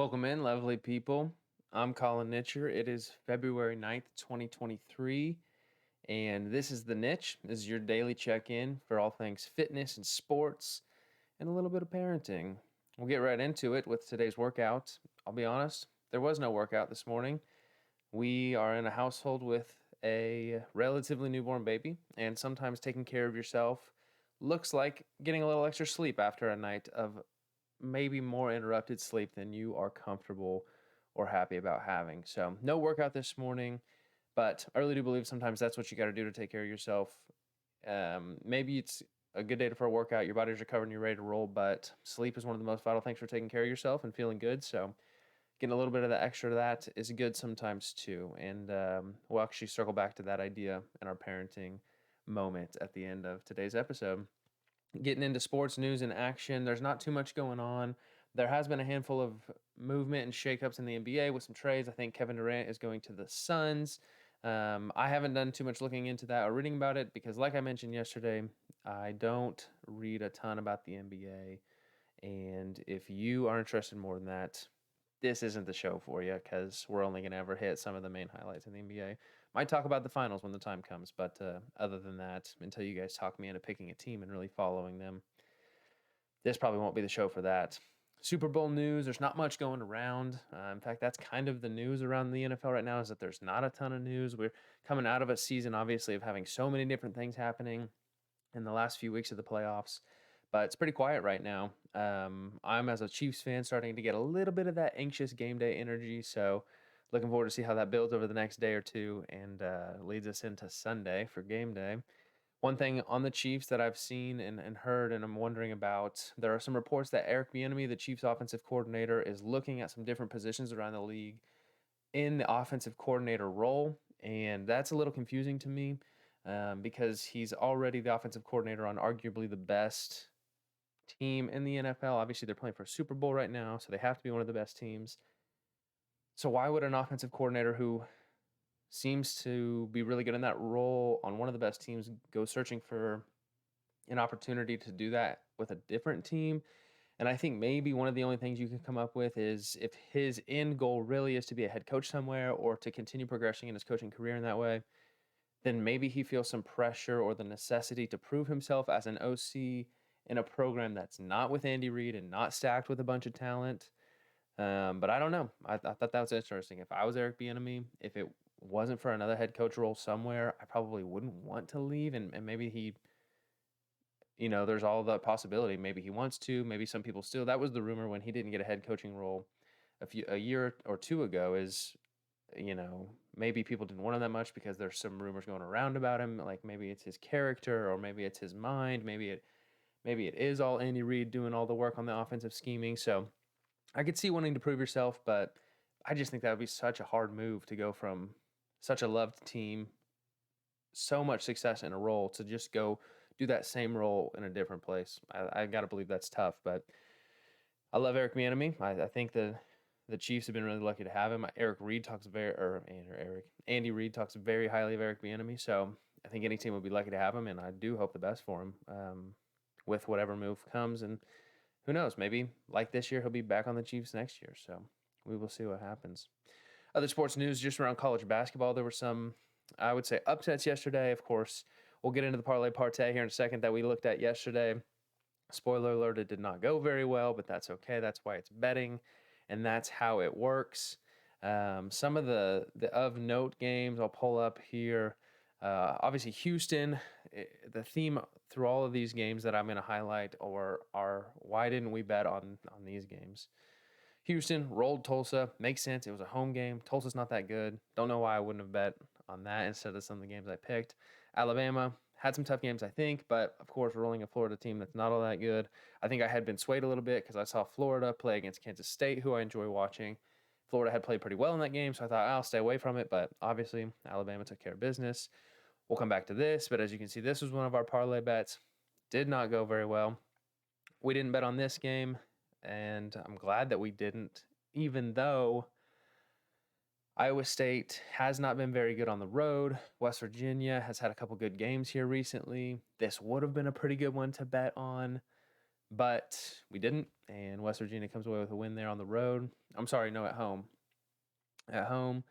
Welcome in, lovely people. I'm Colin Nitcher. It is February 9th, 2023, and this is theNitch. This is your daily check-in for all things fitness and sports and a little bit of parenting. We'll get right into it with today's workout. I'll be honest, there was no workout this morning. We are in a household with a relatively newborn baby, and sometimes taking care of yourself looks like getting a little extra sleep after a night of maybe more interrupted sleep than you are comfortable or happy about having. So, no workout this morning, but I really do believe sometimes that's what you got to do to take care of yourself. Maybe it's a good day for a workout, your body's recovered and you're ready to roll, but sleep is one of the most vital things for taking care of yourself and feeling good. So, getting a little bit of the extra of that is good sometimes too. And we'll actually circle back to that idea in our parenting moment at the end of today's episode. Getting into sports news and action, there's not too much going on. There has been a handful of movement and shakeups in the NBA with some trades. I think Kevin Durant is going to the Suns. I haven't done too much looking into that or reading about it because, like I mentioned yesterday, I don't read a ton about the NBA. And if you are interested in more than that, this isn't the show for you because we're only going to ever hit some of the main highlights in the NBA. Might talk about the finals when the time comes, but other than that, until you guys talk me into picking a team and really following them, this probably won't be the show for that. Super Bowl news, there's not much going around. In fact, that's kind of the news around the NFL right now is that there's not a ton of news. We're coming out of a season, obviously, of having so many different things happening in the last few weeks of the playoffs. But it's pretty quiet right now. I'm, as a Chiefs fan, starting to get a little bit of that anxious game day energy. So looking forward to see how that builds over the next day or two and leads us into Sunday for game day. One thing on the Chiefs that I've seen and heard and I'm wondering about, there are some reports that Eric Bieniemy, the Chiefs offensive coordinator, is looking at some different positions around the league in the offensive coordinator role. And that's a little confusing to me because he's already the offensive coordinator on arguably the best team in the NFL. Obviously, they're playing for a Super Bowl right now, so they have to be one of the best teams. So why would an offensive coordinator who seems to be really good in that role on one of the best teams go searching for an opportunity to do that with a different team? And I think maybe one of the only things you can come up with is if his end goal really is to be a head coach somewhere or to continue progressing in his coaching career in that way, then maybe he feels some pressure or the necessity to prove himself as an OC in a program that's not with Andy Reid and not stacked with a bunch of talent. But I don't know. I thought that was interesting. If I was Eric Bieniemy, if it wasn't for another head coach role somewhere, I probably wouldn't want to leave. And maybe he, there's all the possibility. Maybe he wants to. Maybe some people still. That was the rumor when he didn't get a head coaching role a year or two ago. Is maybe people didn't want him that much because there's some rumors going around about him. Like maybe it's his character or maybe it's his mind. Maybe it is all Andy Reid doing all the work on the offensive scheming. So I could see wanting to prove yourself, but I just think that would be such a hard move to go from such a loved team, so much success in a role to just go do that same role in a different place. I got to believe that's tough, but I love Eric Bieniemy. I think the Chiefs have been really lucky to have him. Andy Reid talks very highly of Eric Bieniemy, so I think any team would be lucky to have him, and I do hope the best for him with whatever move comes. And who knows, maybe like this year, he'll be back on the Chiefs next year. So we will see what happens. Other sports news just around college basketball. There were some, I would say, upsets yesterday. Of course, we'll get into the parlay partay here in a second that we looked at yesterday. Spoiler alert, it did not go very well, but that's okay. That's why it's betting, and that's how it works. Some of the of note games I'll pull up here. Obviously, Houston, the theme through all of these games that I'm going to highlight are why didn't we bet on these games? Houston rolled Tulsa. Makes sense. It was a home game. Tulsa's not that good. Don't know why I wouldn't have bet on that instead of some of the games I picked. Alabama had some tough games, I think, but of course, rolling a Florida team that's not all that good. I think I had been swayed a little bit because I saw Florida play against Kansas State, who I enjoy watching. Florida had played pretty well in that game, so I thought I'll stay away from it, but obviously Alabama took care of business. We'll come back to this, but as you can see, this was one of our parlay bets. Did not go very well. We didn't bet on this game, and I'm glad that we didn't, even though Iowa State has not been very good on the road. West Virginia has had a couple good games here recently. This would have been a pretty good one to bet on, but we didn't, and West Virginia comes away with a win there on the road. I'm sorry, no, at home. At home.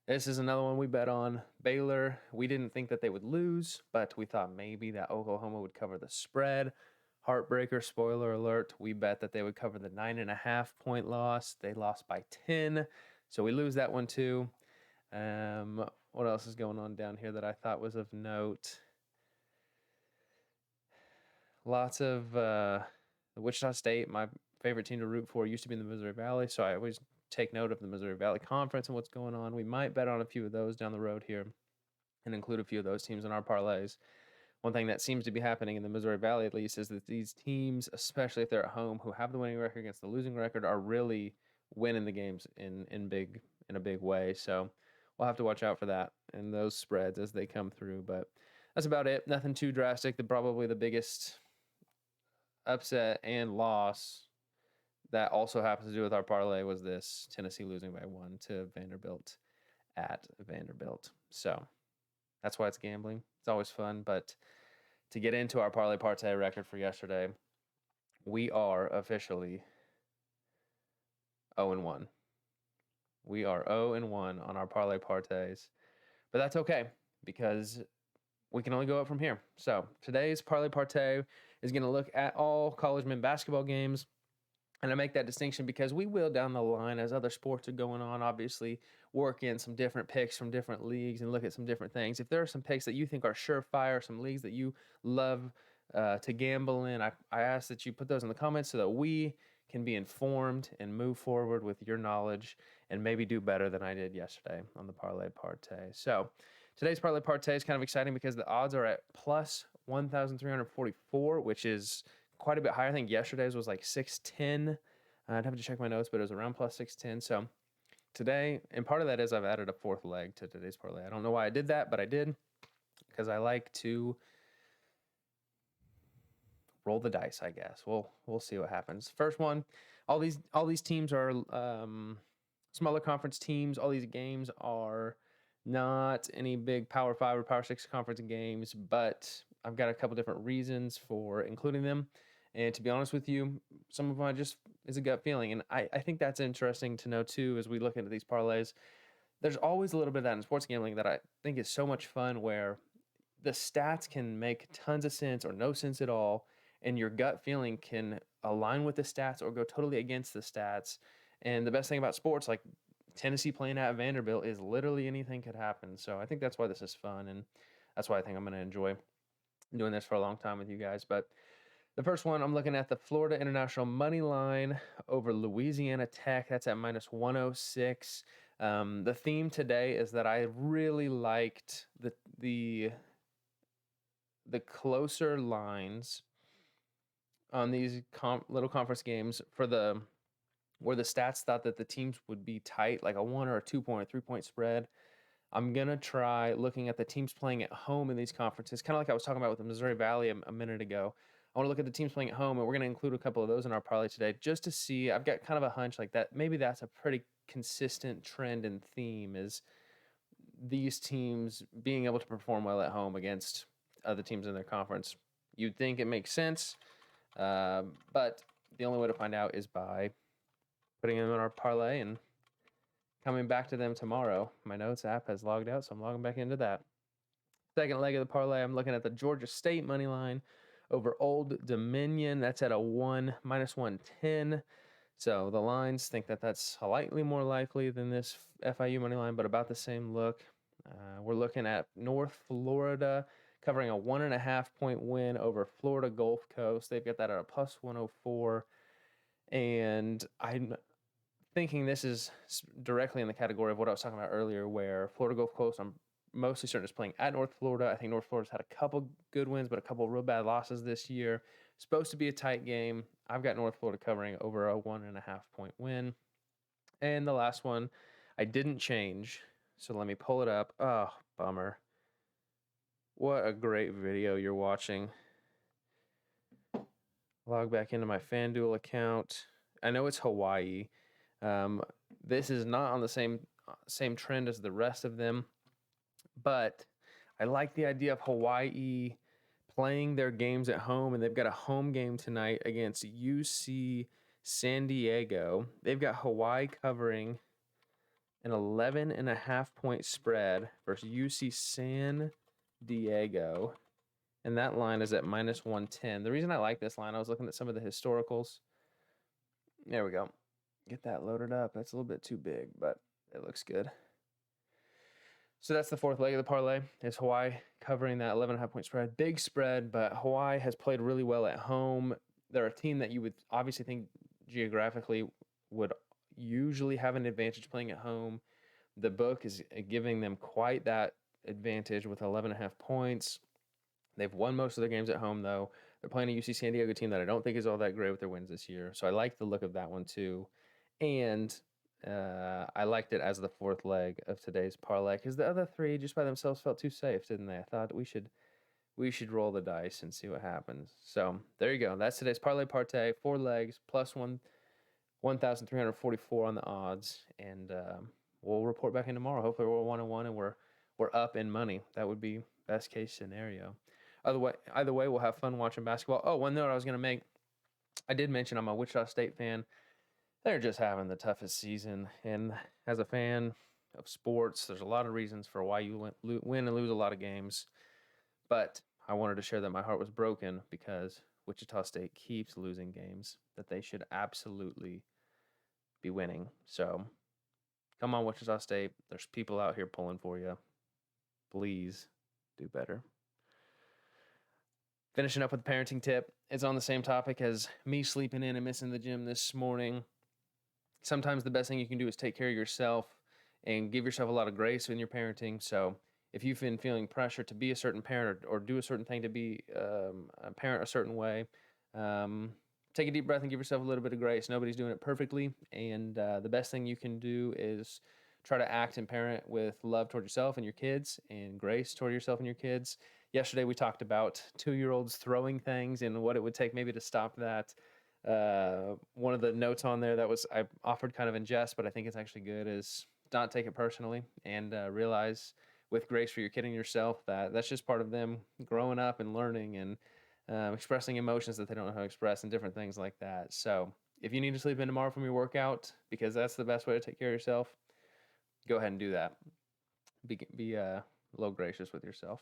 This is another one we bet on. Baylor, we didn't think that they would lose, but we thought maybe that Oklahoma would cover the spread. Heartbreaker, spoiler alert, we bet that they would cover the 9.5-point loss. They lost by 10, so we lose that one too. What else is going on down here that I thought was of note? Lots of Wichita State, my favorite team to root for, used to be in the Missouri Valley, so I always take note of the Missouri Valley Conference and what's going on. We might bet on a few of those down the road here and include a few of those teams in our parlays. One thing that seems to be happening in the Missouri Valley, at least, is that these teams, especially if they're at home, who have the winning record against the losing record, are really winning the games in a big way. So we'll have to watch out for that and those spreads as they come through. But that's about it. Nothing too drastic. Probably the biggest upset and loss that also happens to do with our parlay was this Tennessee losing by 1 to Vanderbilt at Vanderbilt. So that's why it's gambling. It's always fun. But to get into our parlay partay record for yesterday, we are officially 0-1. We are 0-1 on our parlay partays. But that's okay because we can only go up from here. So today's parlay partay is going to look at all college men's basketball games. And I make that distinction because we will down the line, as other sports are going on, obviously work in some different picks from different leagues and look at some different things. If there are some picks that you think are surefire, some leagues that you love to gamble in, I ask that you put those in the comments so that we can be informed and move forward with your knowledge and maybe do better than I did yesterday on the parlay partay. So today's parlay partay is kind of exciting because the odds are at plus 1,344, which is quite a bit higher. I think yesterday's was like 610. I'd have to check my notes, but it was around plus 610. So today, and part of that is I've added a fourth leg to today's parlay. I don't know why I did that, but I did because I like to roll the dice, I guess. We'll see what happens. First one, all these teams are smaller conference teams. All these games are not any big Power 5 or Power 6 conference games, but I've got a couple different reasons for including them. And to be honest with you, some of them just is a gut feeling. And I think that's interesting to know too as we look into these parlays. There's always a little bit of that in sports gambling that I think is so much fun where the stats can make tons of sense or no sense at all. And your gut feeling can align with the stats or go totally against the stats. And the best thing about sports, like Tennessee playing at Vanderbilt, is literally anything could happen. So I think that's why this is fun. And that's why I think I'm going to enjoy doing this for a long time with you guys. But the first one, I'm looking at the Florida International money line over Louisiana Tech. That's at minus 106. The theme today is that I really liked the closer lines on these little conference games for where the stats thought that the teams would be tight, like a 1 or a 2-point or 3-point spread. I'm going to try looking at the teams playing at home in these conferences, kind of like I was talking about with the Missouri Valley a minute ago. I want to look at the teams playing at home, and we're going to include a couple of those in our parlay today just to see. I've got kind of a hunch like that. Maybe that's a pretty consistent trend and theme is these teams being able to perform well at home against other teams in their conference. You'd think it makes sense, but the only way to find out is by putting them in our parlay and coming back to them tomorrow. My notes app has logged out, so I'm logging back into that. Second leg of the parlay, I'm looking at the Georgia State money line over Old Dominion. That's at minus 110. So the lines think that that's slightly more likely than this FIU money line, but about the same look. We're looking at North Florida covering a 1.5-point win over Florida Gulf Coast. They've got that at a plus 104. And I'm thinking this is directly in the category of what I was talking about earlier, where Florida Gulf Coast, I'm mostly certain is playing at North Florida. I think North Florida's had a couple good wins, but a couple real bad losses this year. Supposed to be a tight game. I've got North Florida covering over a 1.5-point win. And the last one, I didn't change. So let me pull it up. Oh, bummer. What a great video you're watching. Log back into my FanDuel account. I know it's Hawaii. This is not on the same trend as the rest of them, but I like the idea of Hawaii playing their games at home, and they've got a home game tonight against UC San Diego. They've got Hawaii covering an 11.5-point spread versus UC San Diego. And that line is at -110. The reason I like this line, I was looking at some of the historicals. There we go. Get that loaded up. That's a little bit too big, but it looks good. So that's the fourth leg of the parlay. Is Hawaii covering that 11.5-point spread. Big spread, but Hawaii has played really well at home. They're a team that you would obviously think geographically would usually have an advantage playing at home. The book is giving them quite that advantage with 11.5 points. They've won most of their games at home, though. They're playing a UC San Diego team that I don't think is all that great with their wins this year. So I like the look of that one, too. And I liked it as the fourth leg of today's parlay because the other three just by themselves felt too safe, didn't they? I thought we should roll the dice and see what happens. So there you go. That's today's parlay partay. 4 legs plus 1,344 on the odds, and we'll report back in tomorrow. Hopefully we're 1-1 and we're up in money. That would be best case scenario. Either way, we'll have fun watching basketball. Oh, one note I was going to make. I did mention I'm a Wichita State fan. They're just having the toughest season. And as a fan of sports, there's a lot of reasons for why you win and lose a lot of games. But I wanted to share that my heart was broken because Wichita State keeps losing games that they should absolutely be winning. So come on, Wichita State. There's people out here pulling for you. Please do better. Finishing up with the parenting tip. It's on the same topic as me sleeping in and missing the gym this morning. Sometimes the best thing you can do is take care of yourself and give yourself a lot of grace in your parenting. So if you've been feeling pressure to be a certain parent or do a certain thing to be a parent a certain way, take a deep breath and give yourself a little bit of grace. Nobody's doing it perfectly. And the best thing you can do is try to act and parent with love toward yourself and your kids and grace toward yourself and your kids. Yesterday, we talked about 2-year-olds throwing things and what it would take maybe to stop that. One of the notes on there that I offered kind of in jest, but I think it's actually good, is not take it personally and realize with grace for your kid and yourself that that's just part of them growing up and learning and expressing emotions that they don't know how to express and different things like that. So if you need to sleep in tomorrow from your workout because that's the best way to take care of yourself, go ahead and do that. Be a little gracious with yourself.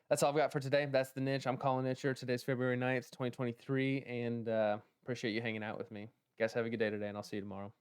That's all I've got for today. That's the Niche. I'm Colin Nitcher. Today's February 9th, 2023, and appreciate you hanging out with me. Guys, have a good day today, and I'll see you tomorrow.